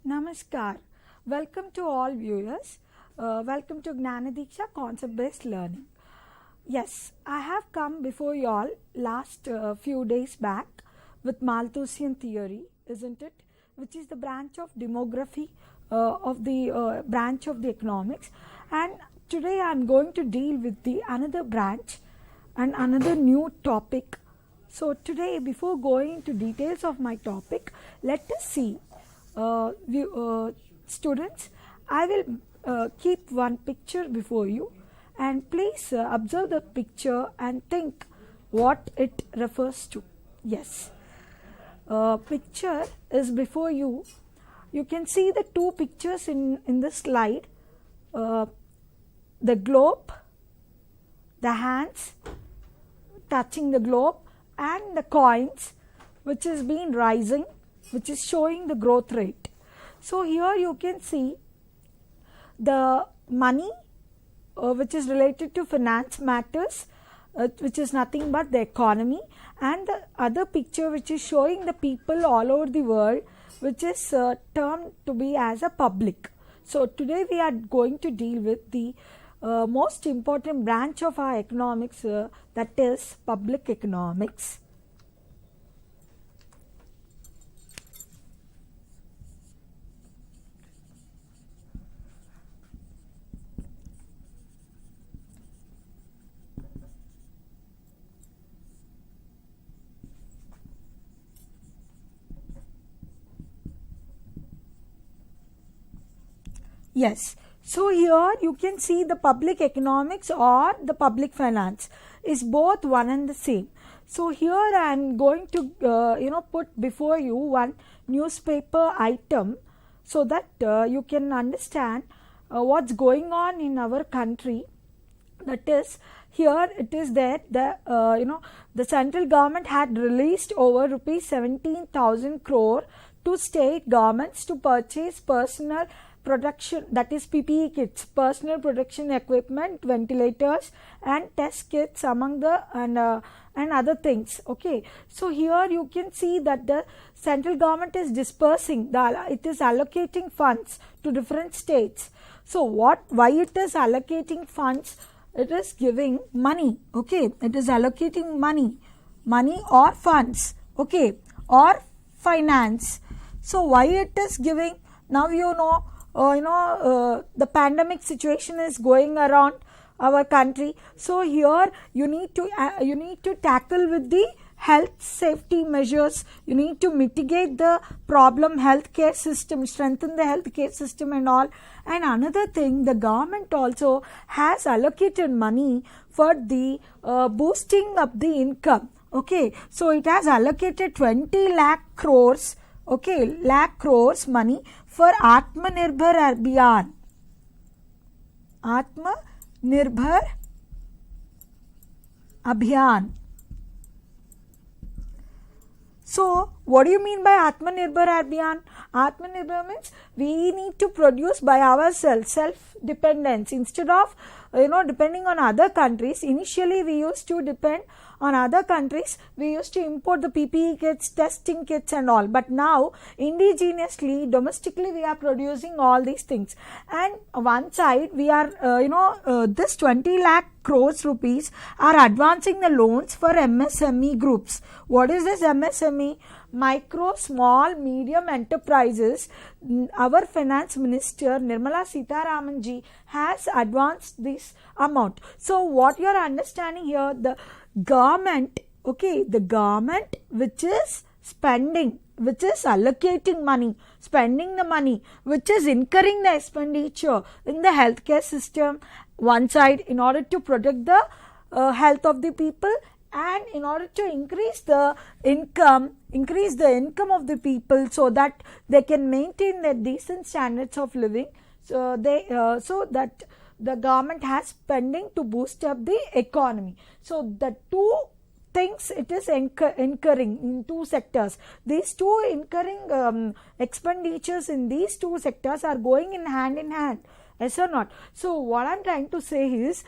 Namaskar. Welcome to all viewers. Welcome to Gnanadiksha Concept Based Learning. Yes, I have come before you all last few days back with Malthusian theory, isn't it? Which is the branch of demography of the branch of the economics. And today I am going to deal with the another branch and another new topic. So today, before going into details of my topic, let us see. Students, I will keep one picture before you, and please observe the picture and think what it refers to. Yes, picture is before you. You can see the two pictures in the slide, the globe, the hands touching the globe, and the coins which has been rising, which is showing the growth rate. So here you can see the money which is related to finance matters, which is nothing but the economy, and the other picture which is showing the people all over the world, which is termed to be as a public. So today we are going to deal with the most important branch of our economics, that is public economics. Yes, so here you can see the public economics or the public finance is both one and the same. So here I am going to put before you one newspaper item so that you can understand what's going on in our country. That is, here it is that the central government had released over rupees 17,000 crore to state governments to purchase personal production, that is PPE kits, personal protection equipment, ventilators and test kits among the and other things. Okay, so here you can see that the central government is dispersing, it is allocating funds to different states. So why it is allocating funds? It is giving money. Okay, it is allocating money or funds. Okay, or finance. So why it is giving? Now the pandemic situation is going around our country. So here you need to tackle with the health safety measures. You need to mitigate the problem healthcare system, strengthen the healthcare system and all. And another thing, the government also has allocated money for the boosting up the income. Okay, so it has allocated 20 lakh crores. Okay, lakh crores money for Atmanirbhar Abhiyan. Atmanirbhar Abhiyan. So, what do you mean by Atmanirbhar Abhiyan? Atmanirbhar means we need to produce by ourselves, self-dependence. Instead of, depending on other countries, initially we used to depend on other countries, we used to import the PPE kits, testing kits and all. But now, indigenously, domestically, we are producing all these things. And one side, we are, this 20 lakh crores rupees are advancing the loans for MSME groups. What is this MSME? Micro, small, medium enterprises. Our finance minister Nirmala Sitharaman ji has advanced this amount. So what you are understanding here, the government which is spending, which is allocating money, spending the money, which is incurring the expenditure in the healthcare system, one side, in order to protect the health of the people, and in order to increase the income of the people so that they can maintain their decent standards of living. So that the government has spending to boost up the economy. So the two things it is incurring in two sectors. These two incurring expenditures in these two sectors are going in hand, yes or not? So what I am trying to say is,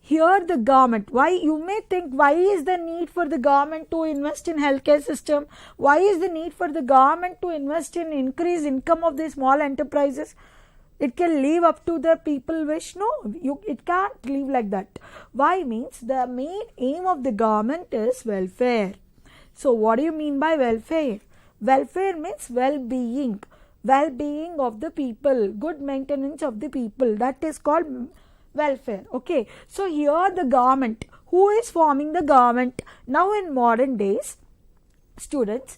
here the government, why you may think, why is the need for the government to invest in healthcare system? Why is the need for the government to invest in increase income of the small enterprises? It can live up to the people wish? No, it can't live like that. Why? Means the main aim of the government is welfare. So what do you mean by welfare? Welfare means well-being of the people, good maintenance of the people. That is called welfare. Okay, so here the government, who is forming the government? Now in modern days, students,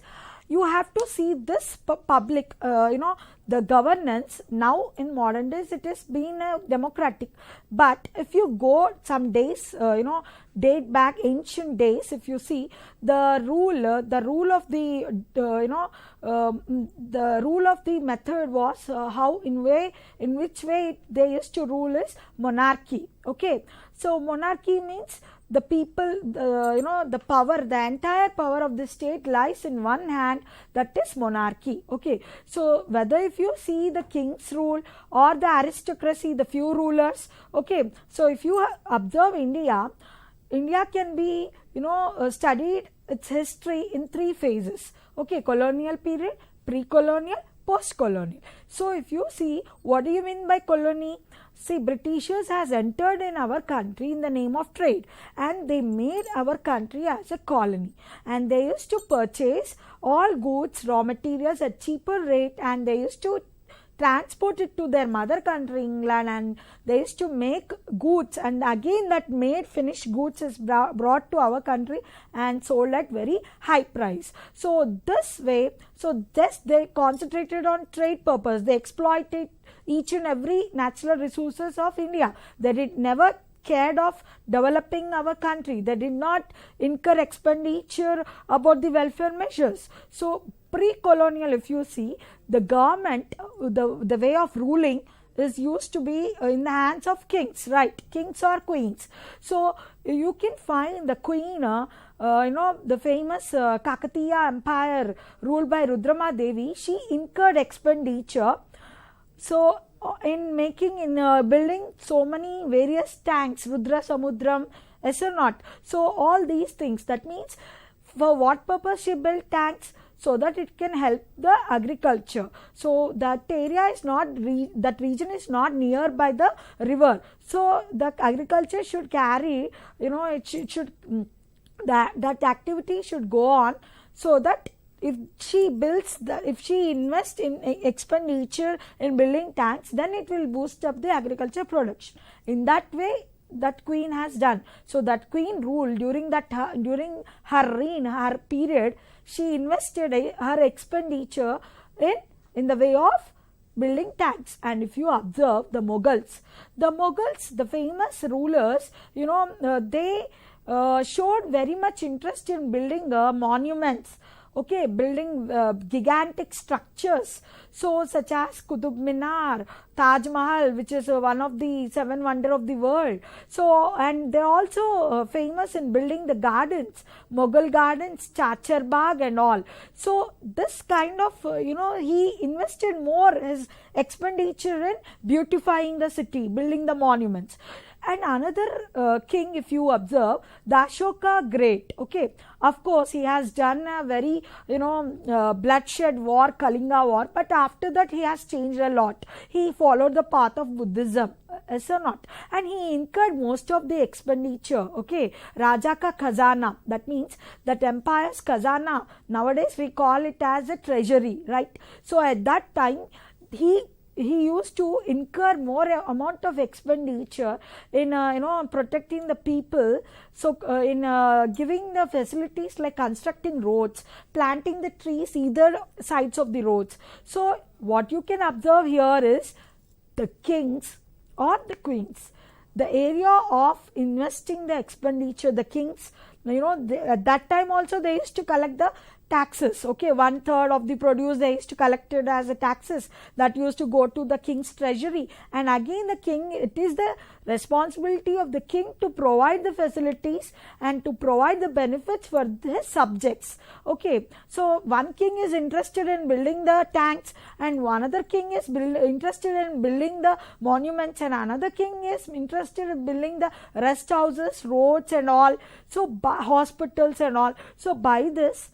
you have to see this public, the governance. Now in modern days it has been democratic, but if you go some days, date back ancient days, if you see the rule of the the rule of the method was how in which way they used to rule is monarchy. Okay, so monarchy means the people, the power, the entire power of the state lies in one hand, that is monarchy. Okay, so whether if you see the king's rule or the aristocracy, the few rulers. Okay, so if you observe India can be, studied its history in 3 phases. Okay, colonial period, pre-colonial, post-colonial. So if you see, what do you mean by colony? See, Britishers has entered in our country in the name of trade, and they made our country as a colony, and they used to purchase all goods, raw materials at cheaper rate, and they used to transport it to their mother country England, and they used to make goods, and again that made finished goods is brought to our country and sold at very high price. So this way, they concentrated on trade purpose. They exploited each and every natural resources of India. They did never cared of developing our country. They did not incur expenditure about the welfare measures. So pre-colonial, if you see, the government, the way of ruling is used to be in the hands of kings, right? Kings or queens. So you can find the queen, the famous Kakatiya empire ruled by Rudrama Devi. She incurred expenditure. So in building so many various tanks, Rudra Samudram, yes or not? So all these things, that means for what purpose she built tanks? So that it can help the agriculture. So that area is not, that region is not near by the river. So the agriculture should carry, it should, that activity should go on, so that if she invests in expenditure in building tanks, then it will boost up the agriculture production. In that way, that queen has done. So that queen ruled during her reign, her period, she invested her expenditure in the way of building tanks. And if you observe the Mughals, the famous rulers, they showed very much interest in building monuments. Okay, building gigantic structures, so such as Qutub Minar, Taj Mahal, which is one of the 7 wonders of the world. So, and they're also famous in building the gardens, Mughal gardens, Chachar Bagh and all. So this kind of, he invested more his expenditure in beautifying the city, building the monuments. And another king, if you observe, the Ashoka Great. Okay, of course he has done a very bloodshed war, Kalinga war, but after that he has changed a lot. He followed the path of Buddhism, yes or not, and he incurred most of the expenditure. Okay, Raja ka Khazana, that means that empire's Khazana, nowadays we call it as a treasury, right? So at that time he used to incur more amount of expenditure in protecting the people. So in giving the facilities like constructing roads, planting the trees either sides of the roads. So what you can observe here is the kings or the queens, the area of investing the expenditure, the kings, at that time also they used to collect the taxes. Okay, 1/3 of the produce they used to collect it as a taxes that used to go to the king's treasury. And again, the king, it is the responsibility of the king to provide the facilities and to provide the benefits for his subjects. Okay, so one king is interested in building the tanks, and one other king is interested in building the monuments, and another king is interested in building the rest houses, roads and all, so hospitals and all. So by this,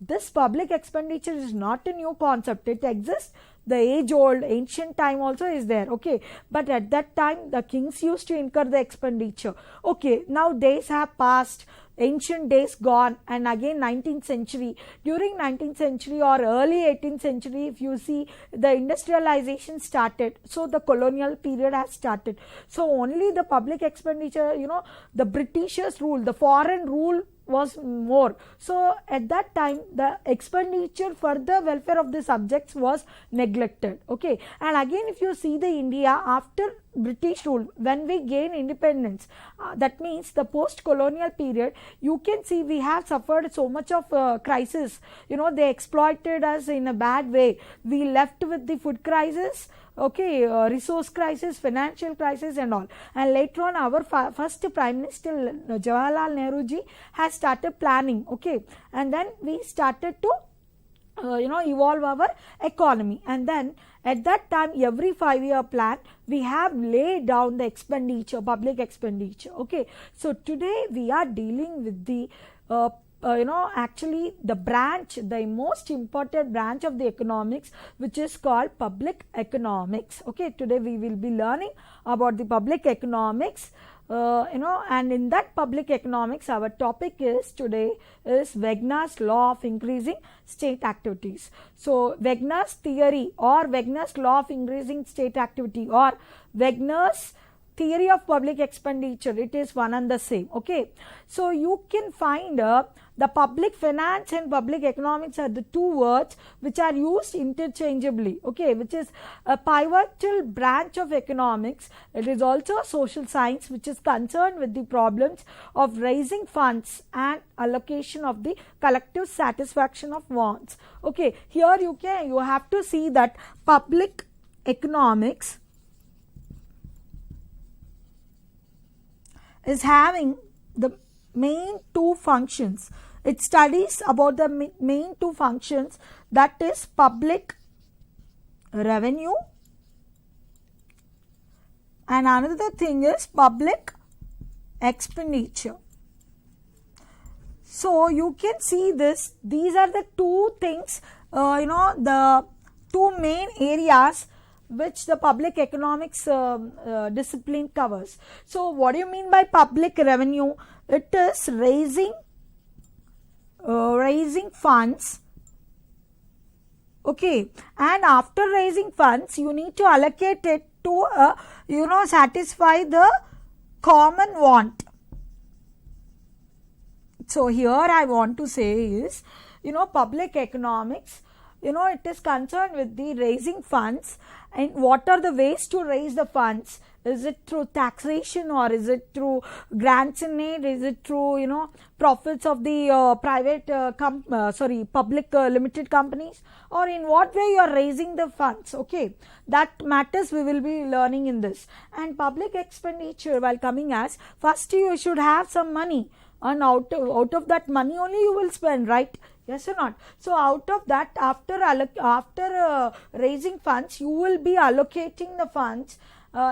this public expenditure is not a new concept. It exists. The age old, ancient time also is there. Okay, but at that time the kings used to incur the expenditure. Okay, now days have passed, ancient days gone, and again 19th century. During 19th century or early 18th century, if you see, the industrialization started, so the colonial period has started. So only the public expenditure, the Britishers rule, the foreign rule was more. So at that time the expenditure for the welfare of the subjects was neglected. Okay, and again if you see the India after British rule, when we gain independence, that means the post-colonial period, you can see we have suffered so much of crisis. They exploited us in a bad way. We left with the food crisis, okay, resource crisis, financial crisis and all. And later on, our first Prime Minister Jawaharlal Nehru ji has started planning. Okay, and then we started to evolve our economy. And then at that time, every 5-year plan, we have laid down the expenditure, public expenditure. Okay, so today we are dealing with the actually the branch, the most important branch of the economics, which is called public economics. Okay, today we will be learning about the public economics. And in that public economics, our topic is today is Wagner's law of increasing state activities. So Wagner's theory or Wagner's law of increasing state activity or Wagner's theory of public expenditure, it is one and the same. Okay, so you can find the public finance and public economics are the two words which are used interchangeably. Okay, which is a pivotal branch of economics. It is also a social science which is concerned with the problems of raising funds and allocation of the collective satisfaction of wants. Okay, here you have to see that public economics is having the main two functions. It studies about the main two functions, that is public revenue and another thing is public expenditure. So you can see this, these are the two things, the two main areas which the public economics discipline covers. So what do you mean by public revenue? It is raising funds. Okay, and after raising funds, you need to allocate it to satisfy the common want. So here I want to say is, public economics, it is concerned with the raising funds. And what are the ways to raise the funds? Is it through taxation or is it through grants and aid? Is it through, profits of the public limited companies? Or in what way you are raising the funds? Okay, that matters we will be learning in this. And public expenditure, while coming as, first you should have some money. And out of that money only you will spend, right? Yes or not? So out of that, after raising funds, you will be allocating the funds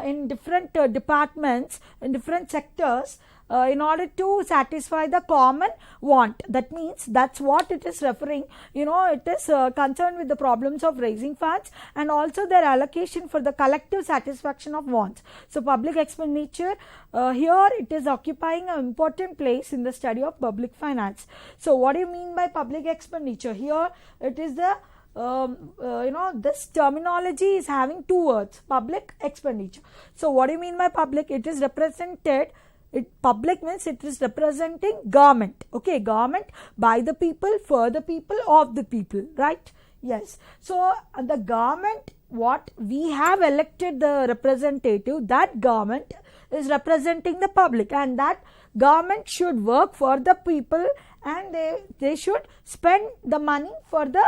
in different departments, in different sectors, in order to satisfy the common want. That means that's what it is referring. It is concerned with the problems of raising funds and also their allocation for the collective satisfaction of wants. So public expenditure, here it is occupying an important place in the study of public finance. So what do you mean by public expenditure? Here it is the this terminology is having two words, public expenditure. So what do you mean by public? It is represented, public means it is representing government. Okay, government by the people, for the people, of the people, right? Yes. So the government, what we have elected the representative, that government is representing the public, and that government should work for the people, and they should spend the money for the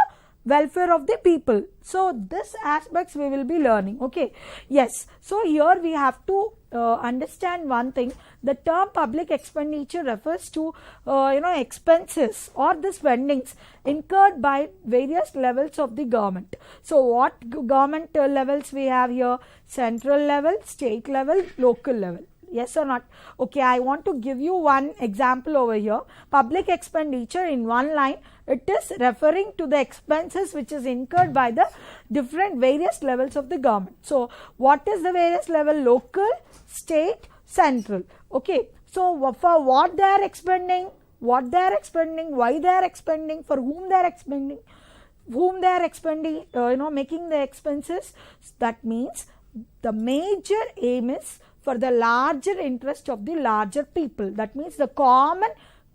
welfare of the people. So this aspects we will be learning. Okay, yes, so here we have to understand one thing. The term public expenditure refers to expenses or the spendings incurred by various levels of the government. So what government levels we have here? Central level, state level, local level. Yes or not? Okay, I want to give you one example over here. Public expenditure in one line, it is referring to the expenses which is incurred by the different various levels of the government. So what is the various level? Local, state, central. Okay, so for what they are expending, what they are expending, why they are expending, for whom they are expending, making the expenses. That means the major aim is for the larger interest of the larger people. That means the common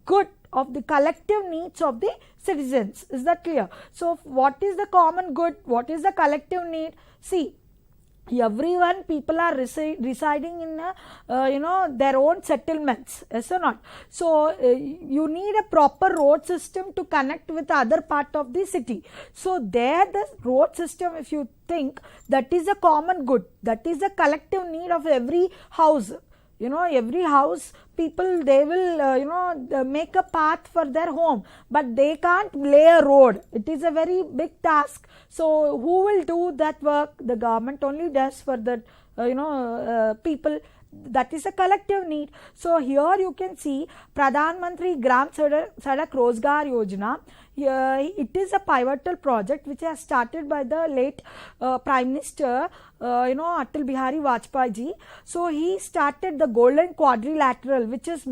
good of the collective needs of the citizens. Is that clear? So what is the common good? What is the collective need? See, everyone, people are residing in their own settlements, yes or not? So you need a proper road system to connect with other part of the city. So there the road system, if you think, that is a common good, that is a collective need of every house. Every house, people, they will make a path for their home, but they can't lay a road. It is a very big task. So who will do that work? The government only does for the people. That is a collective need. So here you can see Pradhan Mantri Gram Sadak Rozgar Yojana. It is a pivotal project which has started by the late Prime Minister Atal Bihari Vajpayee ji. So he started the Golden Quadrilateral, which is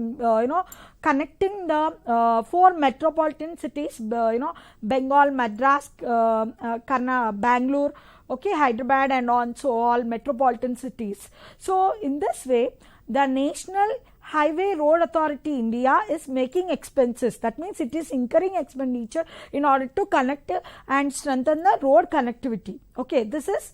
connecting the 4 metropolitan cities, Bengal, Madras, Bangalore, okay, Hyderabad, and also all metropolitan cities. So in this way, the National Highway Road Authority India is making expenses. That means it is incurring expenditure in order to connect and strengthen the road connectivity. Okay, this is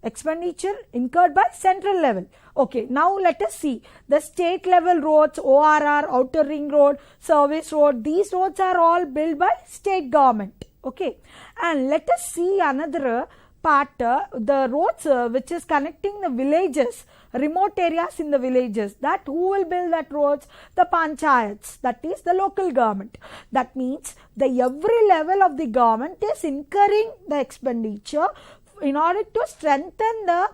expenditure incurred by central level. Okay, now let us see the state level roads, ORR, Outer Ring Road, Service Road. These roads are all built by state government. Okay, and let us see another part, the roads which is connecting the villages, remote areas in the villages. That who will build that roads? The panchayats, that is the local government. That means the every level of the government is incurring the expenditure in order to strengthen the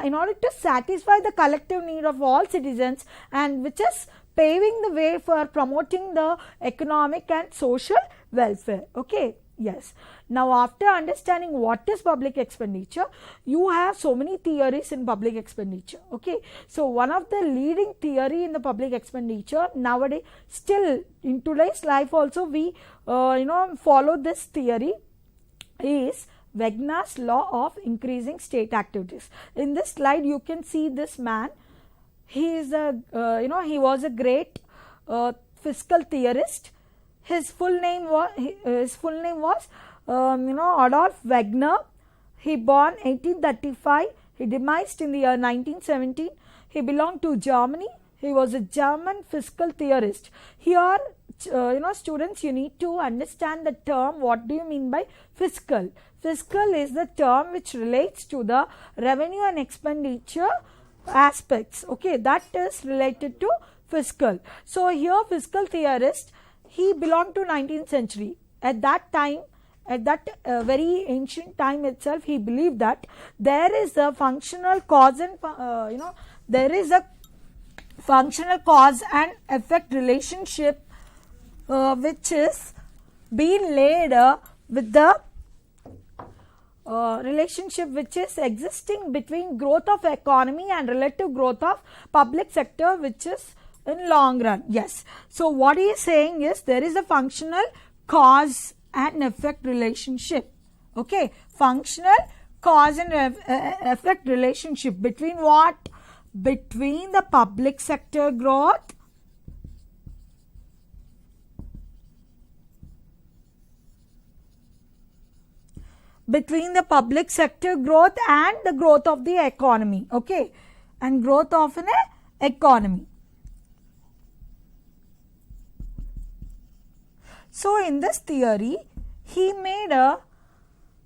in order to satisfy the collective need of all citizens, and which is paving the way for promoting the economic and social welfare. Okay, yes. Now after understanding what is public expenditure, you have so many theories in public expenditure. Okay, so one of the leading theory in the public expenditure nowadays, still in today's life also, we follow this theory, is Wegener's law of increasing state activities. In this slide you can see this man. He is a he was a great fiscal theorist. His full name was Adolf Wegener. He born 1835. He demised in the year 1917. He belonged to Germany. He was a German fiscal theorist. Here, students, you need to understand the term. What do you mean by fiscal? Fiscal is the term which relates to the revenue and expenditure aspects. Okay, that is related to fiscal. So here, fiscal theorist, he belonged to 19th century. At that time, at that very ancient time itself, he believed that there is a functional cause and there is a functional cause and effect relationship which is being laid with the relationship which is existing between growth of economy and relative growth of public sector, which is in long run. Yes. So what he is saying is there is a functional cause and effect relationship. Okay. Functional cause and effect relationship between what? Between the public sector growth and the growth of the economy. Okay, and growth of an economy. So in this theory, he made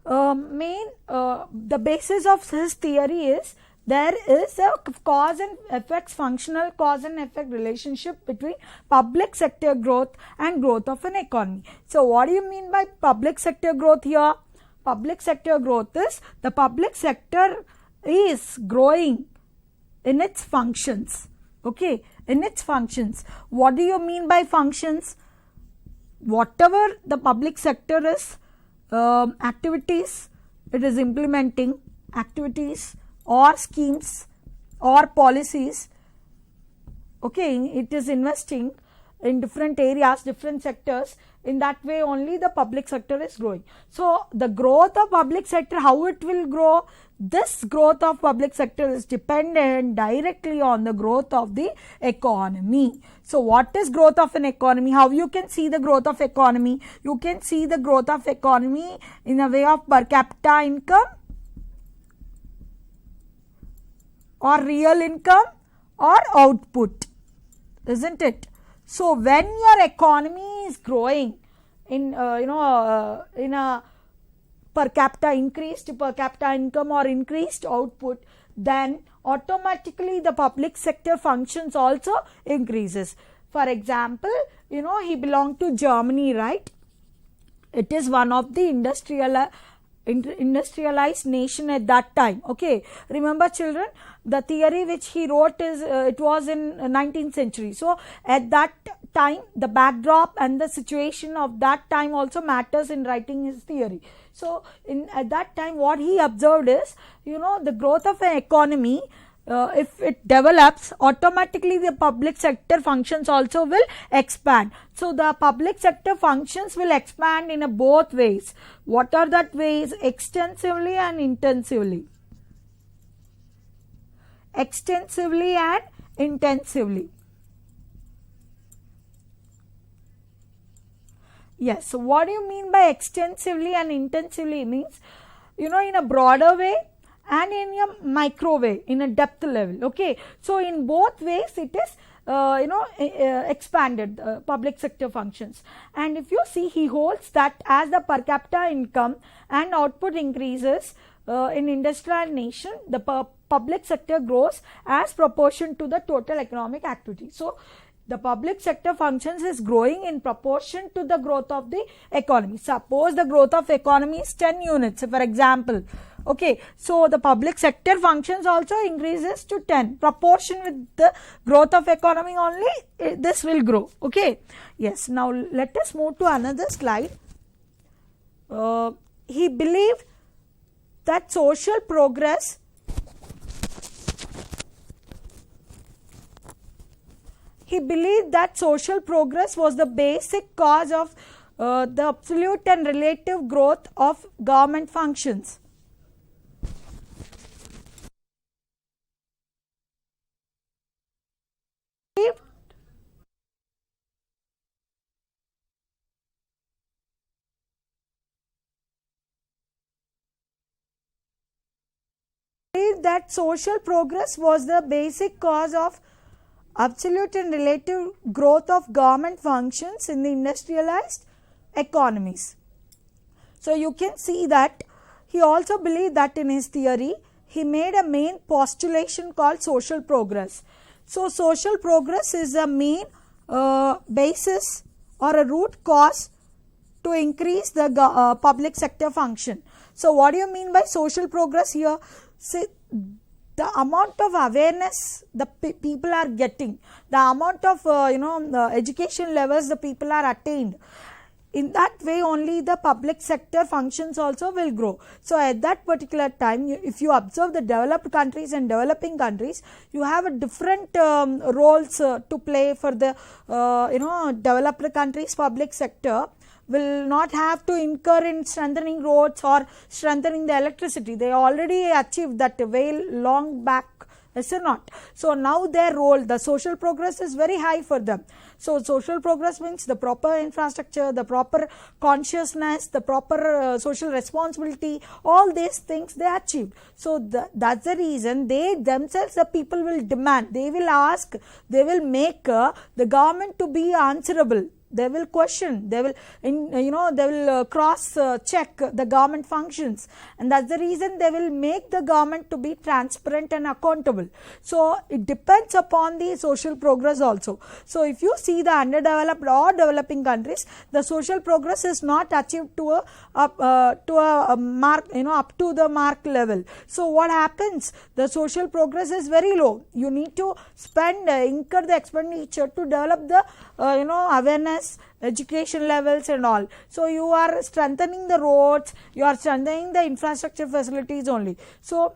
the basis of his theory is there is a cause and effects, functional cause and effect relationship between public sector growth and growth of an economy. So what do you mean by public sector growth here? Public sector growth is the public sector is growing in its functions. Okay, in its functions. What do you mean by functions? Whatever the public sector is activities it is implementing, activities or schemes or policies, okay, it is investing in different areas, different sectors. In that way only the public sector is growing. So the growth of public sector, how it will grow? This growth of public sector is dependent directly on the growth of the economy. So what is growth of an economy? How you can see the growth of economy? You can see the growth of economy in a way of per capita income or real income or output, isn't it? So when your economy is growing in in a per capita, increased per capita income or increased output, then automatically the public sector functions also increases. For example, he belonged to Germany, right? It is one of the industrialized nation at that time. Okay, remember children, the theory which he wrote is it was in 19th century. So at that time the backdrop and the situation of that time also matters in writing his theory. So at that time what he observed is, the growth of an economy, if it develops, automatically the public sector functions also will expand. So the public sector functions will expand in both ways. What are that ways? Extensively and intensively. Extensively and intensively. Yes, so what do you mean by extensively and intensively? Means, in a broader way and in a micro way, in a depth level. Okay, so in both ways it is expanded public sector functions. And if you see, he holds that as the per capita income and output increases in industrial nation, the public sector grows as proportion to the total economic activity. So the public sector functions is growing in proportion to the growth of the economy. Suppose the growth of economy is 10 units, for example. Okay, so the public sector functions also increases to 10. Proportion with the growth of economy only, this will grow. Okay, yes. Now let us move to another slide. He believed that social progress was the basic cause of the absolute and relative growth of government functions. That social progress was the basic cause of absolute and relative growth of government functions in the industrialized economies. So you can see that he also believed that in his theory he made a main postulation called social progress. So social progress is a main basis or a root cause to increase the public sector function. So what do you mean by social progress here? See, the amount of awareness the people are getting, the amount of education levels the people are attained, in that way only the public sector functions also will grow. So at that particular time, if you observe the developed countries and developing countries, you have a different roles to play for the developed countries. Public sector will not have to incur in strengthening roads or strengthening the electricity. They already achieved that way long back Yes or not? So now their role, the social progress is very high for them. So social progress means the proper infrastructure, the proper consciousness, the proper social responsibility, all these things they achieved. So that's the reason they themselves, the people will demand, they will ask, they will make the government to be answerable. They will question, they will they will cross check the government functions, and that's the reason they will make the government to be transparent and accountable. So it depends upon the social progress also. So if you see the underdeveloped or developing countries, the social progress is not achieved to a mark, up to the mark level. So what happens? The social progress is very low. You need to incur the expenditure to develop the awareness, education levels and all. So you are strengthening the roads, you are strengthening the infrastructure facilities only. So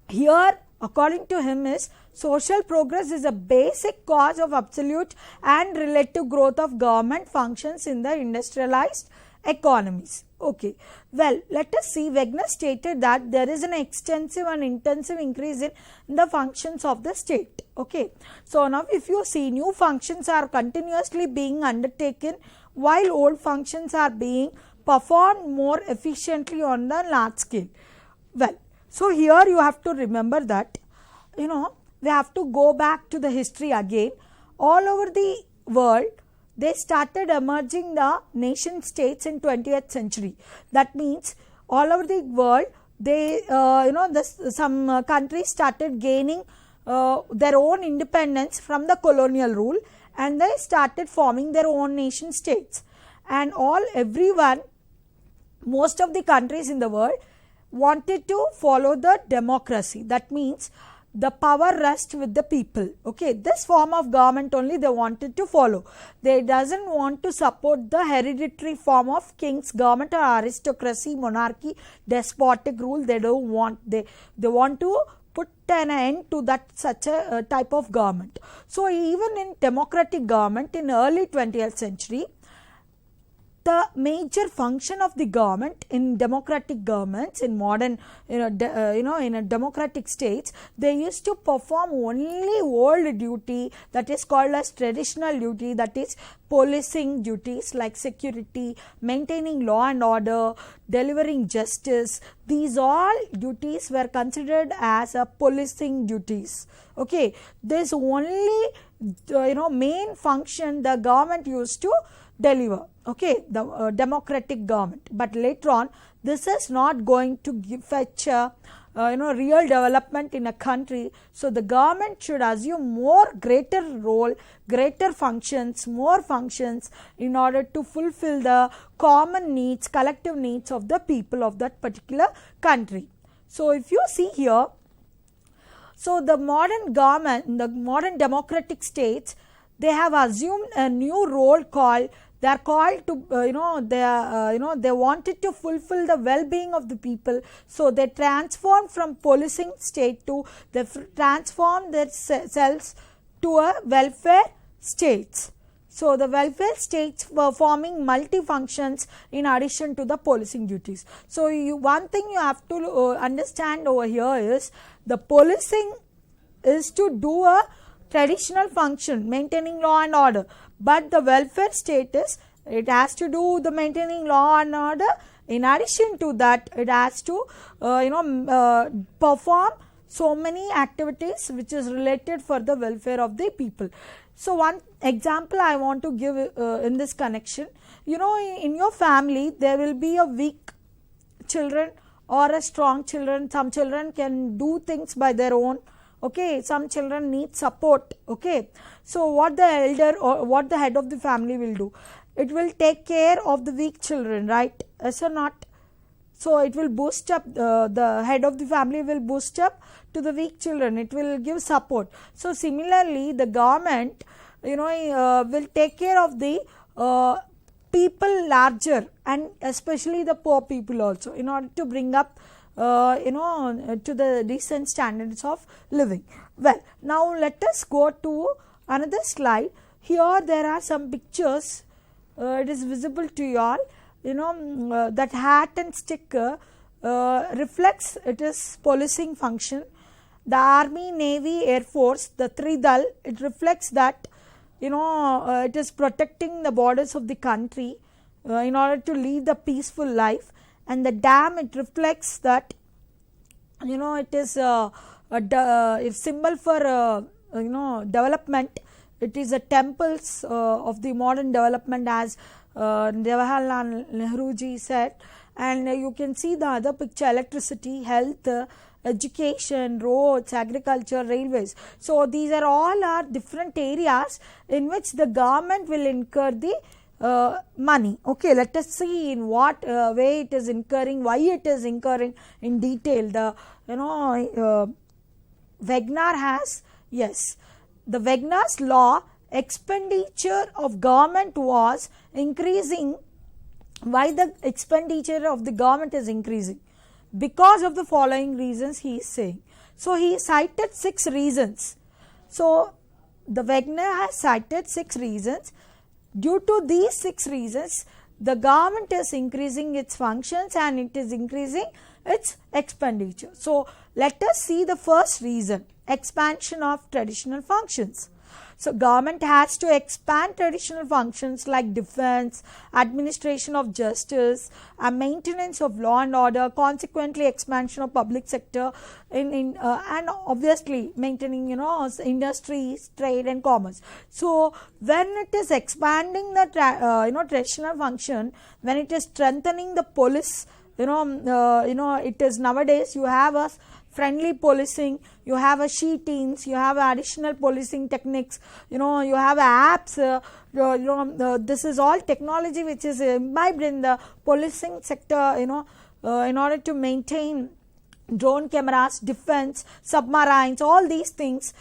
here, according to him, is social progress is a basic cause of absolute and relative growth of government functions in the industrialized economies. Okay, well, let us see. Wegener stated that there is an extensive and intensive increase in the functions of the state. Okay, so now if you see, new functions are continuously being undertaken while old functions are being performed more efficiently on the large scale. Well, so here you have to remember that, we have to go back to the history again. All over the world, they started emerging the nation states in 20th century. That means all over the world, they, some countries started gaining their own independence from the colonial rule, and they started forming their own nation states. And everyone, most of the countries in the world wanted to follow the democracy. That means the power rests with the people. Okay, this form of government only they wanted to follow. They doesn't want to support the hereditary form of king's government or aristocracy, monarchy, despotic rule. They don't want. They want to put an end to that such a type of government. So even in democratic government in early 20th century, the major function of the government in democratic governments, in modern, in a democratic states, they used to perform only old duty, that is called as traditional duty, that is policing duties like security, maintaining law and order, delivering justice. These all duties were considered as a policing duties. Okay, this only main function the government used to deliver. Okay, the democratic government. But later on, this is not going to fetch real development in a country. So the government should assume greater role, greater functions, more functions in order to fulfill the common needs, collective needs of the people of that particular country. So if you see here, so the modern government, the modern democratic states, they have assumed a new role called, they are called to, they wanted to fulfill the well-being of the people. So they transformed from policing state to, they transformed themselves to a welfare states. So the welfare states were forming multi-functions in addition to the policing duties. So one thing you have to understand over here is, the policing is to do a traditional function, maintaining law and order, but the welfare state is, it has to do the maintaining law and order. In addition to that, it has to perform so many activities which is related for the welfare of the people. So one example I want to give in this connection, in your family there will be a weak children or a strong children. Some children can do things by their own. Okay, some children need support. Okay, so what the elder or what the head of the family will do, it will take care of the weak children, right? Yes or not? So it will boost up, the head of the family will boost up to the weak children. It will give support. So similarly, the government, will take care of the people larger, and especially the poor people also, in order to bring up to the decent standards of living. Well, now let us go to another slide. Here there are some pictures. It is visible to you all. That hat and sticker reflects, it is policing function. The Army, Navy, Air Force, the Tridal, it reflects that it is protecting the borders of the country in order to lead the peaceful life. And the dam, it reflects that it is a symbol for development. It is a temples of the modern development, as Jawaharlal Nehru ji said. And you can see the other picture: electricity, health, education, roads, agriculture, railways. So these are all different areas in which the government will incur the money. Okay, let us see in what way it is incurring, why it is incurring in detail. The Wagner has, yes, the Wagner's law, expenditure of government was increasing. Why the expenditure of the government is increasing? Because of the following reasons he is saying. So he cited 6 reasons. So the Wagner has cited 6 reasons. Due to these 6 reasons, the government is increasing its functions and it is increasing its expenditure. So let us see the first reason: expansion of traditional functions. So government has to expand traditional functions like defense, administration of justice, maintenance of law and order, consequently expansion of public sector and obviously maintaining industries, trade and commerce. So when it is expanding the traditional function, when it is strengthening the police, it is nowadays you have a friendly policing, you have a she teams, you have additional policing techniques, you have apps, this is all technology which is imbibed in the policing sector, in order to maintain drone cameras, defense, submarines, all these things.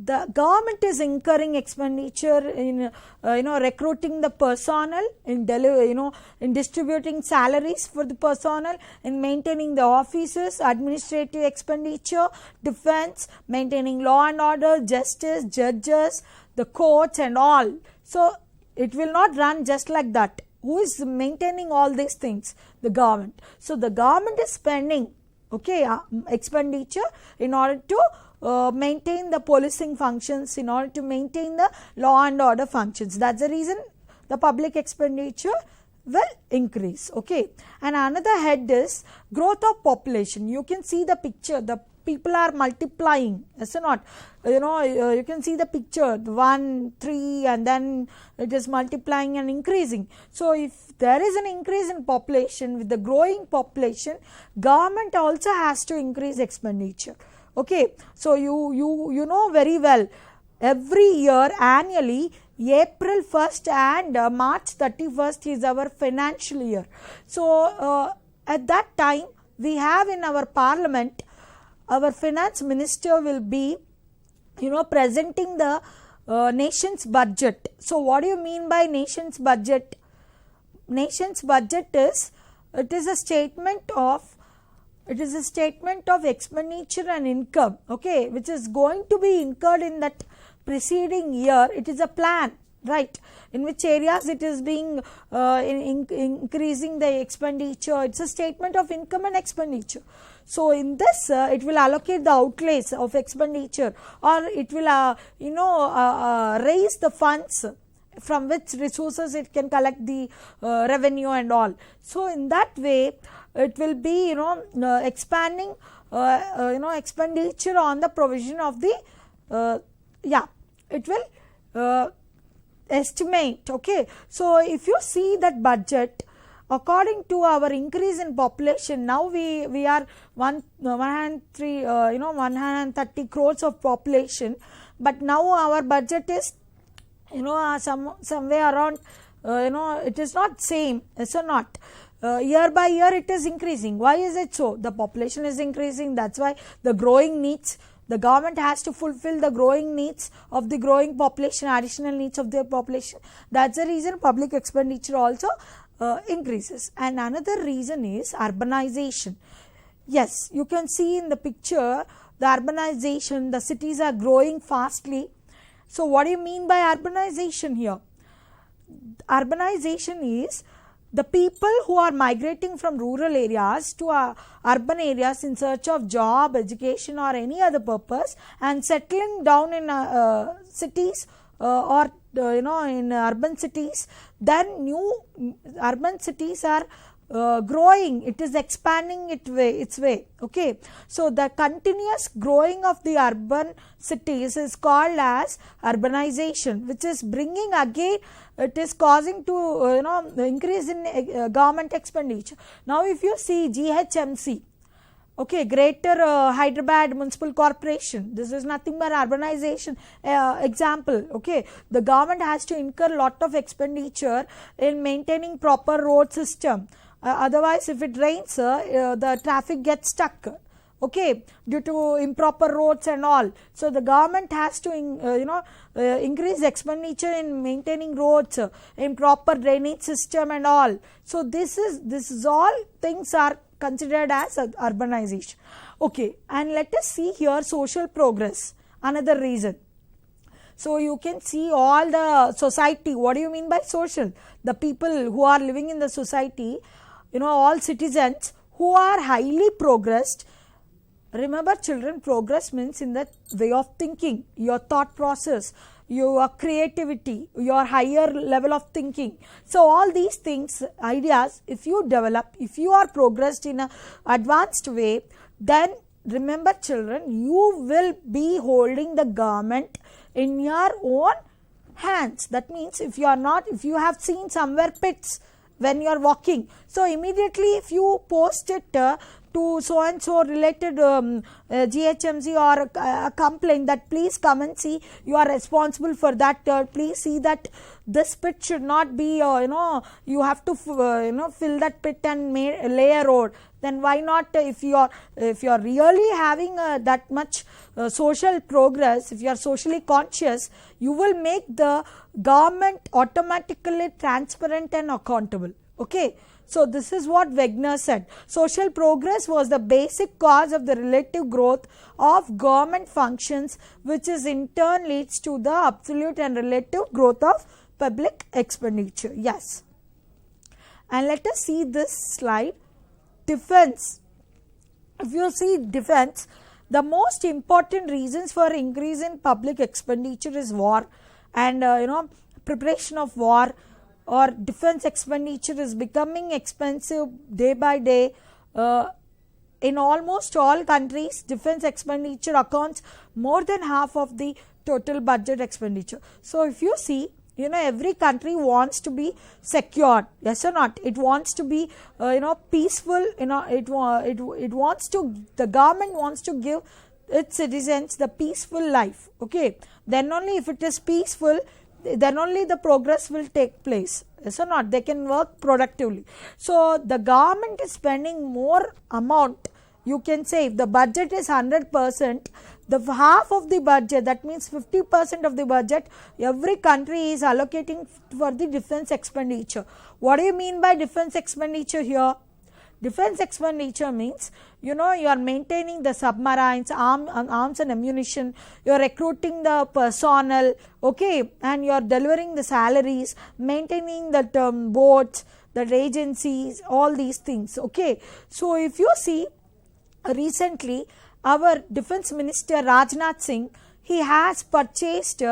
The government is incurring expenditure in recruiting the personnel, in distributing salaries for the personnel, in maintaining the offices, administrative expenditure, defense, maintaining law and order, justice, judges, the courts and all. So it will not run just like that. Who is maintaining all these things? The government. So the government is spending expenditure in order to maintain the policing functions, in order to maintain the law and order functions. That's the reason the public expenditure will increase. Okay, and another head is growth of population. You can see the picture, the people are multiplying, is it not? You can see the picture, 1, 3 and then it is multiplying and increasing. So if there is an increase in population, with the growing population, government also has to increase expenditure. Okay, so you know very well, every year annually April 1st and March 31st is our financial year. So at that time we have in our parliament, our finance minister will be presenting the nation's budget. So what do you mean by nation's budget? Nation's budget is, it is a statement of expenditure and income, okay, which is going to be incurred in that preceding year. It is a plan, right, in which areas it is being increasing the expenditure. It's a statement of income and expenditure. So in this it will allocate the outlays of expenditure, or it will raise the funds from which resources it can collect the revenue and all. So in that way it will be expanding expenditure on the provision of the it will estimate. Okay, so if you see that budget, according to our increase in population, now we are 130 crores of population, but now our budget is somewhere around it is not same, is it not? Year by year it is increasing. Why is it so? The population is increasing, that's why the growing needs, the government has to fulfill the growing needs of the growing population, additional needs of their population. That's the reason public expenditure also increases. And another reason is urbanization. Yes, you can see in the picture the urbanization, the cities are growing fastly. So what do you mean by urbanization here? Urbanization is the people who are migrating from rural areas to urban areas in search of job, education or any other purpose and settling down in cities or in urban cities, then new urban cities are growing, it is expanding its way. Okay, so the continuous growing of the urban cities is called as urbanization, which is bringing again, it is causing to increase in government expenditure. Now if you see GHMC, okay, Greater Hyderabad Municipal Corporation, this is nothing but urbanization example. Okay, the government has to incur lot of expenditure in maintaining proper road system. Otherwise, if it rains, the traffic gets stuck. Okay, due to improper roads and all. So the government has to increase expenditure in maintaining roads, in proper drainage system and all. So this is all things are considered as urbanization. Okay, and let us see here social progress, another reason. So you can see all the society. What do you mean by social? The people who are living in the society, all citizens who are highly progressed. Remember children, progress means in the way of thinking, your thought process, your creativity, your higher level of thinking. So all these things, ideas, if you develop, if you are progressed in an advanced way, then remember children, you will be holding the government in your own hands. That means if you have seen somewhere pits when you are walking, so immediately if you post it to so and so related GHMC or a complaint that please come and see, you are responsible for that, please see that this pit should not be you have to fill that pit and lay a road. Then why not, if you are really having that much social progress, if you are socially conscious, you will make the government automatically transparent and accountable. Okay, so this is what Wegener said. Social progress was the basic cause of the relative growth of government functions, which is in turn leads to the absolute and relative growth of public expenditure. Yes, and let us see this slide. Defense. If you see defense, the most important reasons for increase in public expenditure is war and preparation of war, or defense expenditure is becoming expensive day by day. In almost all countries, defense expenditure accounts more than half of the total budget expenditure. So if you see, every country wants to be secured, yes or not? It wants to be peaceful. It wants to, the government wants to give its citizens the peaceful life. Okay, then only if it is peaceful, then only the progress will take place, yes or not? They can work productively. So the government is spending more amount. You can say if the budget is 100%, the half of the budget, that means 50% of the budget, every country is allocating for the defense expenditure. What do you mean by defense expenditure here? Defense expenditure means, you are maintaining the submarines, arms and ammunition, you are recruiting the personnel, okay, and you are delivering the salaries, maintaining the boats, the agencies, all these things, okay. So if you see, recently our defense minister Rajnath Singh, he has purchased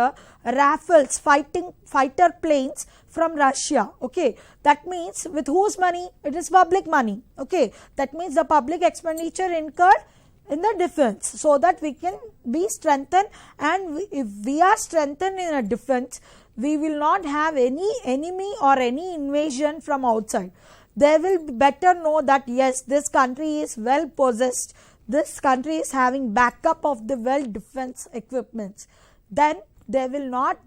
Rafales fighter planes from Russia. Okay, that means with whose money? It is public money. Okay, that means the public expenditure incurred in the defense, so that we can be strengthened, and if we are strengthened in a defense, we will not have any enemy or any invasion from outside. They will better know that yes, this country is well possessed, this country is having backup of the well defense equipments. Then they will not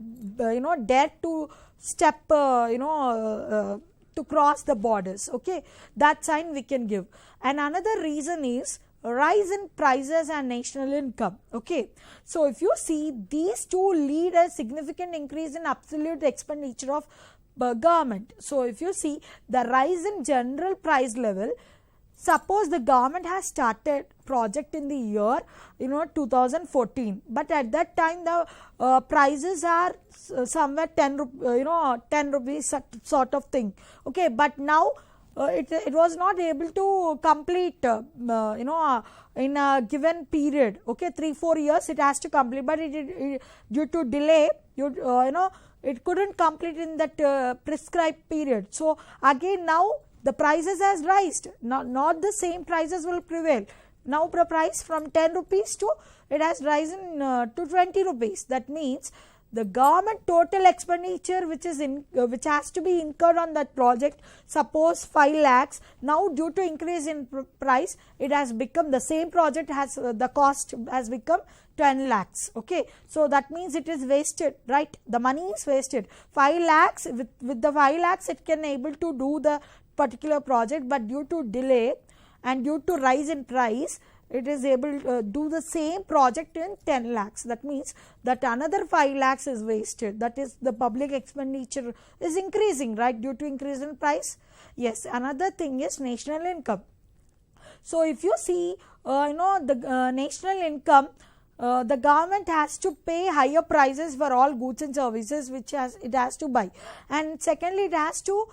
dare to step to cross the borders. Okay, that sign we can give. And another reason is rise in prices and national income. Okay, so if you see, these two lead a significant increase in absolute expenditure of government. So if you see the rise in general price level, Suppose the government has started project in the year 2014, but at that time the prices are somewhere 10 rupees sort of thing. Okay, but now it was not able to complete in a given period. Okay, 3-4 years it has to complete, but it due to delay it couldn't complete in that prescribed period. So again now the prices has raised. Not the same prices will prevail. Now the price from 10 rupees to it has risen to 20 rupees. That means the government total expenditure which has to be incurred on that project, suppose 5 lakhs, now due to increase in price it has become, the same project has the cost has become 10 lakhs. Okay, so that means it is wasted, right? The money is wasted. 5 lakhs, with the 5 lakhs it can able to do the particular project, but due to delay and due to rise in price it is able to do the same project in 10 lakhs. That means that another 5 lakhs is wasted. That is, the public expenditure is increasing, right, due to increase in price. Yes, another thing is national income. So if you see the national income, the government has to pay higher prices for all goods and services which it has to buy, and secondly it has to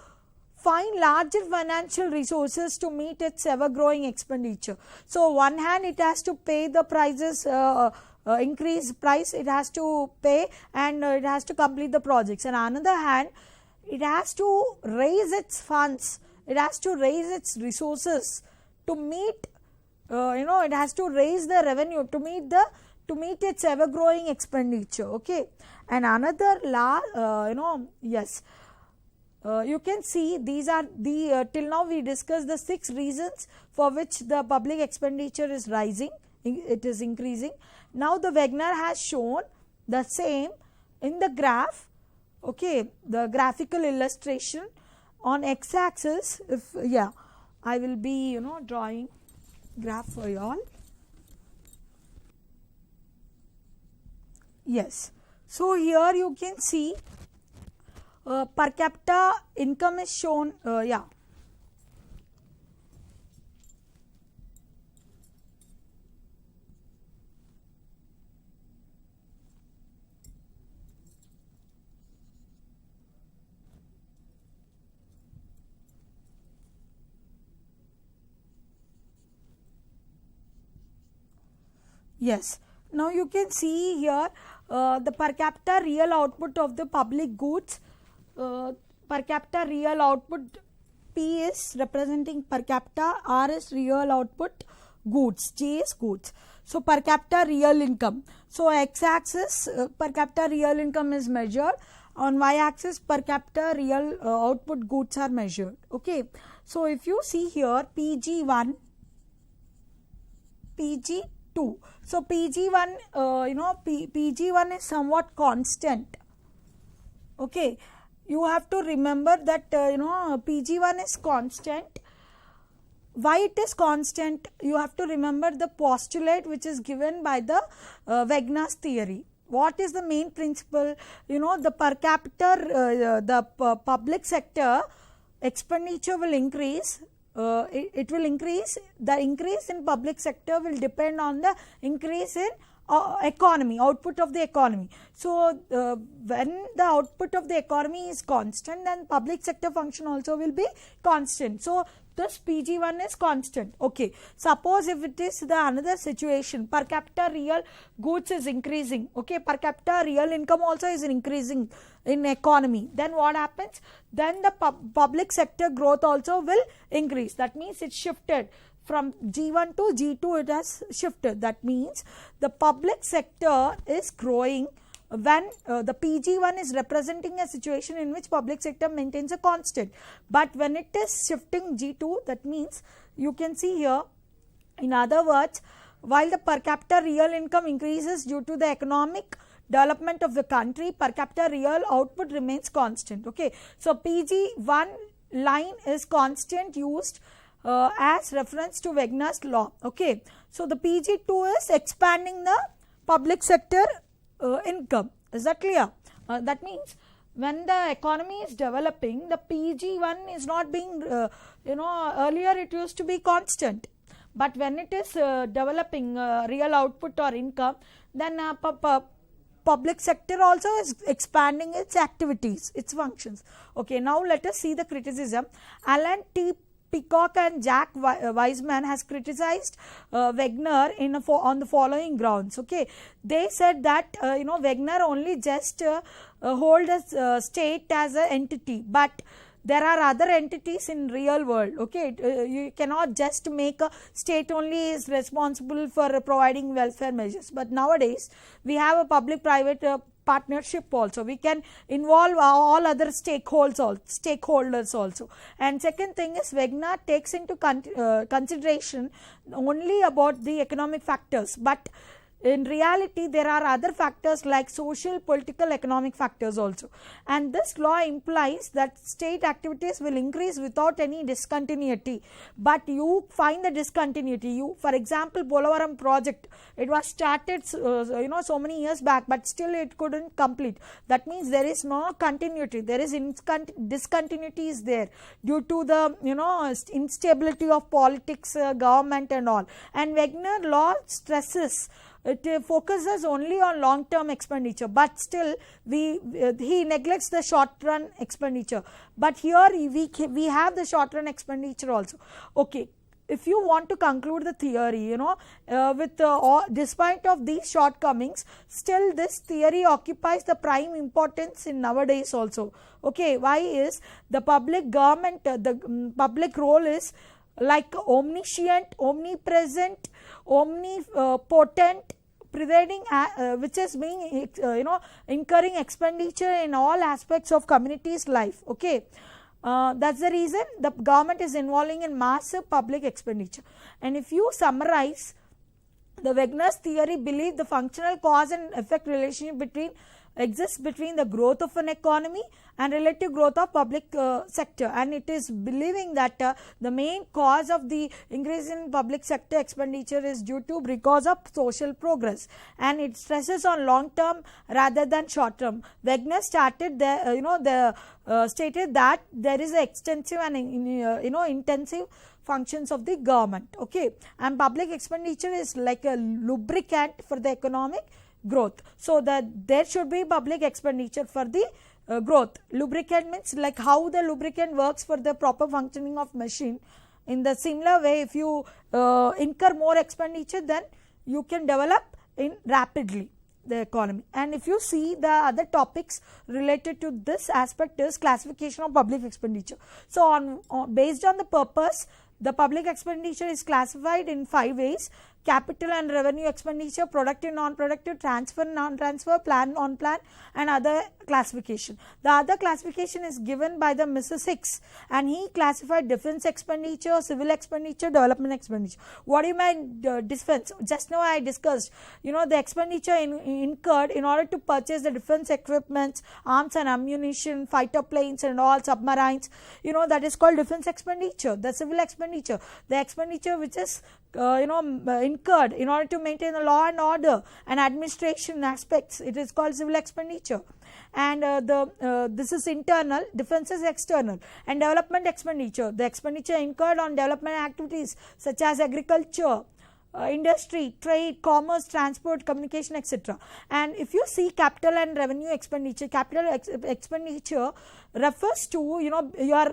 find larger financial resources to meet its ever growing expenditure. So one hand it has to pay the prices, increase price it has to pay, and it has to complete the projects, and on the other hand it has to raise its funds, it has to raise its resources to meet it has to raise the revenue to meet its ever growing expenditure. Okay, and another yes, you can see these are the till now we discussed the 6 reasons for which the public expenditure is rising, it is increasing. Now the Wagner has shown the same in the graph. Okay, the graphical illustration on x-axis. If I will be drawing graph for you all. Yes, so here you can see per capita income is shown. Yes, now you can see here the per capita real output of the public goods. Per capita real output, P is representing per capita, R is real output goods, J is goods. So per capita real income. So x axis per capita real income is measured, on y axis per capita real output goods are measured. Okay, so if you see here PG1, PG2. So PG1 PG1 is somewhat constant. Okay, you have to remember that PG1 is constant. Why it is constant? You have to remember the postulate which is given by the Wagner's theory. What is the main principle? The per capita, the public sector expenditure will increase. It will increase. The increase in public sector will depend on the increase in economy, output of the economy. So when the output of the economy is constant, then public sector function also will be constant. So this PG1 is constant. Okay, suppose if it is the another situation, per capita real goods is increasing. Okay, per capita real income also is increasing in economy. Then what happens? Then the public sector growth also will increase. That means it shifted from G1 to G2, it has shifted. That means the public sector is growing when the PG1 is representing a situation in which public sector maintains a constant. But when it is shifting G2, that means you can see here, in other words, while the per capita real income increases due to the economic development of the country, per capita real output remains constant. Okay, so PG1 line is constant, used as reference to Wagner's law. Okay, so the PG2 is expanding the public sector income. Is that clear? That means when the economy is developing, the PG1 is not being, earlier it used to be constant. But when it is developing real output or income, then public sector also is expanding its activities, its functions. Okay, now let us see the criticism. Alan T. Peacock and Jack Wiseman has criticized Wagner on the following grounds. Okay, they said that Wagner only just hold a state as an entity, but there are other entities in real world. Okay, you cannot just make a state only is responsible for providing welfare measures, but nowadays we have a public private partnership also. We can involve all other stakeholders also. And second thing is, Wagner takes into consideration only about the economic factors, but in reality there are other factors like social, political, economic factors also. And this law implies that state activities will increase without any discontinuity, but you find the discontinuity. For example, Polavaram project, it was started so many years back, but still it couldn't complete. That means there is no continuity, there is discontinuity is there due to the instability of politics, government and all. And Wagner law stresses, it focuses only on long term expenditure, but still he neglects the short run expenditure. But here we have the short run expenditure also. Okay, if you want to conclude the theory, despite of these shortcomings, still this theory occupies the prime importance in nowadays also. Okay, why is the public government, the public role is like omniscient, omnipresent, omnipotent, presiding, which is being incurring expenditure in all aspects of community's life. Okay, that's the reason the government is involving in massive public expenditure. And if you summarize, the Wagner's theory believed the functional cause and effect relationship exists between the growth of an economy and relative growth of public sector, and it is believing that the main cause of the increase in public sector expenditure is because of social progress, and it stresses on long term rather than short term. Wagner stated stated that there is an extensive and intensive functions of the government. Okay, and public expenditure is like a lubricant for the economic growth. So that there should be public expenditure for the growth. Lubricant means like how the lubricant works for the proper functioning of machine. In the similar way, if you incur more expenditure, then you can develop in rapidly the economy. And if you see the other topics related to this aspect is classification of public expenditure. So based on the purpose, the public expenditure is classified in 5 ways: capital and revenue expenditure, productive, non-productive, transfer, non-transfer, plan, non-plan, and other classification. The other classification is given by the Mrs. Hicks, and he classified defense expenditure, civil expenditure, development expenditure. What do you mean defense? Just now I discussed, the expenditure incurred in order to purchase the defense equipment, arms and ammunition, fighter planes and all, submarines, that is called defense expenditure. The civil expenditure, the expenditure which is incurred in order to maintain the law and order and administration aspects, it is called civil expenditure. And this is internal, defense is external. And development expenditure, the expenditure incurred on development activities such as agriculture, industry, trade, commerce, transport, communication, etc. And if you see capital and revenue expenditure, capital expenditure refers to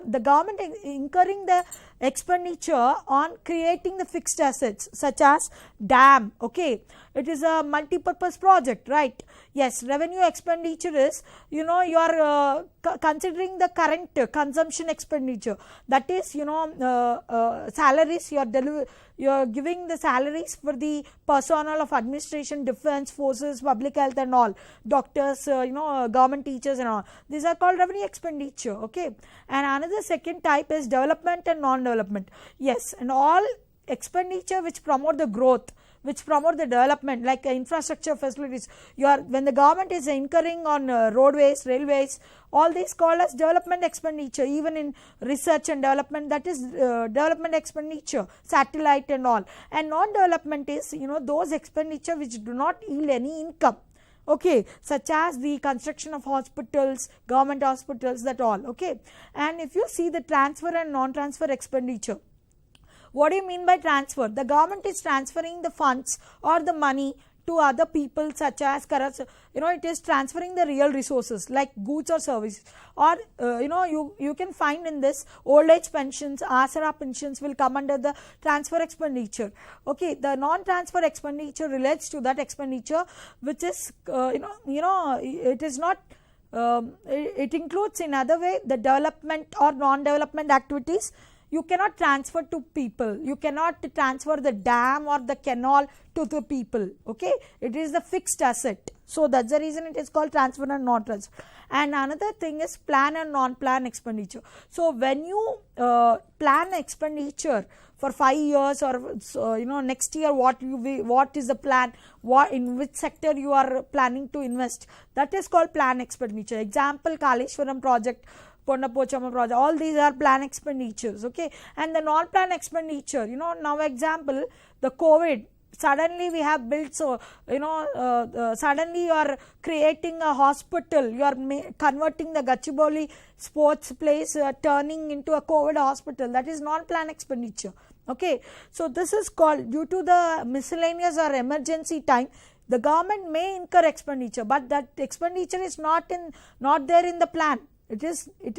the government incurring the expenditure on creating the fixed assets such as dam. Okay, it is a multi-purpose project, right? Yes, revenue expenditure is you are considering the current consumption expenditure, that is salaries, you are giving the salaries for the personnel of administration, defense forces, public health and all, doctors, government teachers and all. These are called revenue expenditure. Okay, and another second type is development and non-development. Yes, and all expenditure which promote the growth, which promote the development, like infrastructure facilities. When the government is incurring on roadways, railways, all these called as development expenditure. Even in research and development, that is development expenditure, satellite and all. And non-development is those expenditure which do not yield any income. okay, such as the construction of hospitals, government hospitals, that all, okay. And if you see the transfer and non-transfer expenditure, what do you mean by transfer? The government is transferring the funds or the money to other people, such as, it is transferring the real resources like goods or services, or you can find in this old age pensions, Asara pensions will come under the transfer expenditure, okay. The non-transfer expenditure relates to that expenditure which is it is not it includes in other way the development or non-development activities. You cannot transfer to people, you cannot transfer the dam or the canal to the people, okay. It is the fixed asset, so that's the reason it is called transfer and non-transfer. And another thing is plan and non-plan expenditure. So when you plan expenditure for 5 years or next year, what is the plan, in which sector you are planning to invest, that is called plan expenditure. Example, Kaleshwaram project, Pondapochama project, all these are plan expenditures, okay. And the non-plan expenditure, now example, the COVID, suddenly we have built, so suddenly you are creating a hospital, you are converting the Gachibowli sports place, turning into a COVID hospital, that is non-plan expenditure, okay. So this is called, due to the miscellaneous or emergency time, the government may incur expenditure, but that expenditure is not there in the plan. It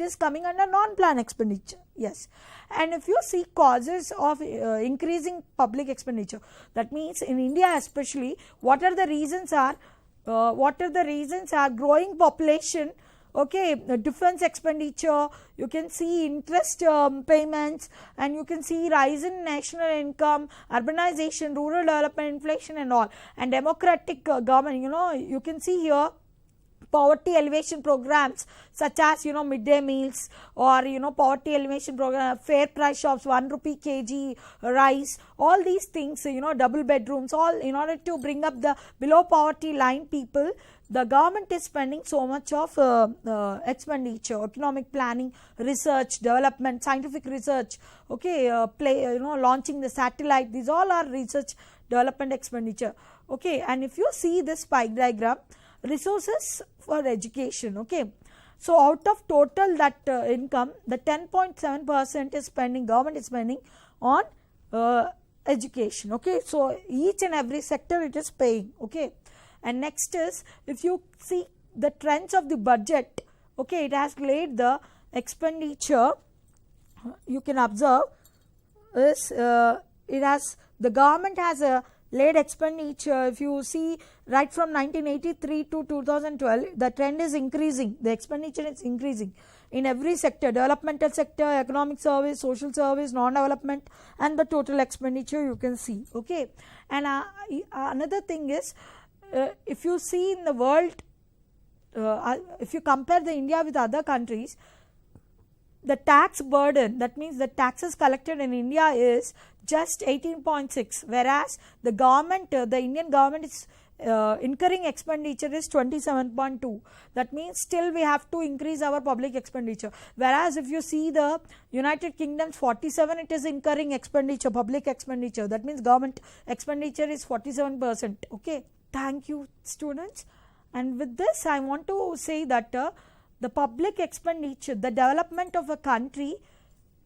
is coming under non-plan expenditure, yes. And if you see causes of increasing public expenditure, that means in India especially, what are the reasons are growing population, okay, defense expenditure, you can see interest payments, and you can see rise in national income, urbanization, rural development, inflation and all, and democratic government, you can see here poverty alleviation programs such as midday meals, or poverty alleviation program, fair price shops, 1 rupee kg rice, all these things, double bedrooms, all in order to bring up the below poverty line people. The government is spending so much of expenditure, economic planning, research, development, scientific research, okay, launching the satellite, these all are research development expenditure, okay. And if you see this pie diagram, resources for education, okay. So out of total that income, the 10.7% is spending, government is spending on education, okay. So each and every sector it is paying, okay. And next is, if you see the trends of the budget, okay, it has laid the expenditure, you can observe is the government has a laid expenditure. If you see right from 1983 to 2012, the trend is increasing, the expenditure is increasing in every sector, developmental sector, economic service, social service, non-development, and the total expenditure you can see, okay. And another thing is, if you see in the world, if you compare the India with other countries, the tax burden, that means the taxes collected in India is just 18.6, whereas the government, the Indian government is incurring expenditure is 27.2. That means still we have to increase our public expenditure. Whereas if you see the United Kingdom's 47, it is incurring expenditure, public expenditure. That means government expenditure is 47%. Okay. Thank you, students. And with this, I want to say that the public expenditure, the development of a country,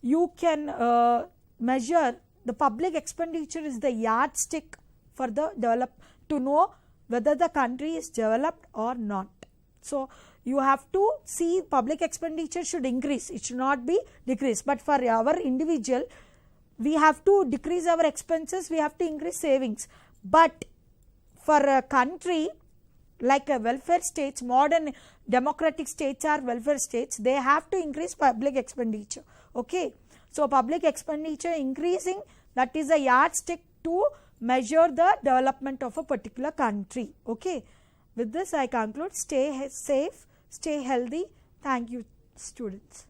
you can measure. The public expenditure is the yardstick for the to know whether the country is developed or not. So you have to see public expenditure should increase, it should not be decrease. But for our individual, we have to decrease our expenses, we have to increase savings. But for a country like a welfare states, modern democratic states are welfare states, they have to increase public expenditure. Okay. So public expenditure increasing, that is a yardstick to measure the development of a particular country. Okay. With this I conclude. Stay safe, stay healthy. Thank you, students.